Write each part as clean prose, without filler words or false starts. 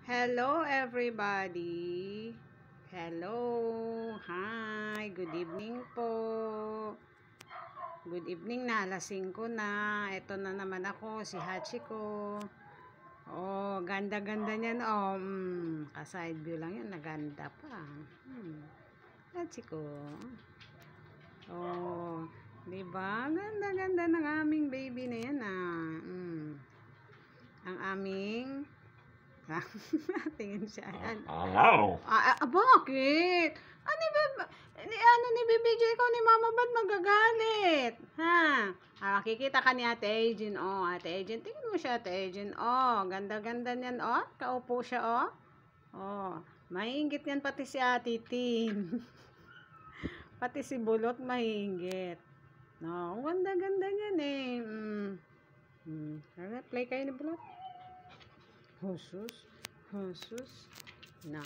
Hello everybody. Hello. Hi. Good evening po. Good evening na. Alas 5 na. Ito na naman ako. Si Hachiko. Oh, ganda-ganda niyan. Oh, ka-side view lang yan. Naganda pa. Hachiko. Oh, diba? Ganda-ganda ng aming baby na yan. Ang aming tingin siya. Hello. Bakit? Ano ni BBJ ko ni Mama ba't magagalit? Ha? Makikita ka ni Ate Agen. Oh, Ate Agen. Tingin mo siya, Ate Agen. Oh, ganda-ganda niyan. Oh, kaupo siya. Oh. Oh, maiinggit yan pati si Ate Tin. Pati si Bulot maiinggit. No, ganda-ganda niyan eh. Play kayo ni Bulot. Husus. Na.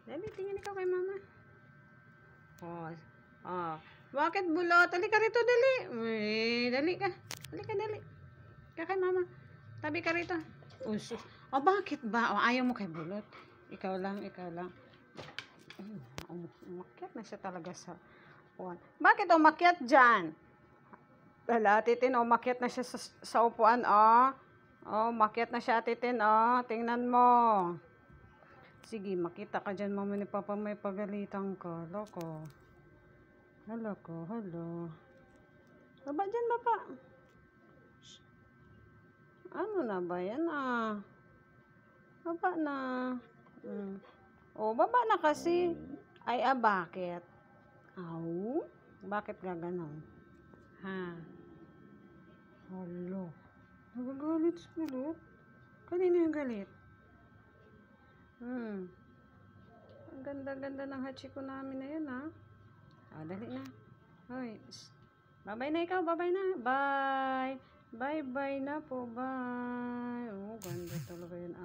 Dali, tingin ikaw kay Mama. Bakit Bulot? Dali ka rito, dali. Dali ka. Dali. Ika kay Mama. Tabi ka rito. Husus. Bakit ba? Ayaw mo kay Bulot. Ikaw lang. Umakyat na siya talaga sa upuan. Bakit umakyat dyan? Titin, umakyat na siya sa upuan, umakyat na siya, Titin, tingnan mo. Sige, makita ka dyan, Mama ni Papa, may pagalitan ka. Hala. Baba dyan, Baba. Ano na ba yan, Baba na. Baba na kasi. Ay, bakit? Bakit gaganon? Hala. Nagagalit si Bulot. Kanino yung galit? Ang ganda-ganda ng Hachiko namin na yun, dali na. Hoy. Bye-bye na ikaw. Bye-bye na. Bye. Bye-bye na po. Bye. Ganda talaga yun.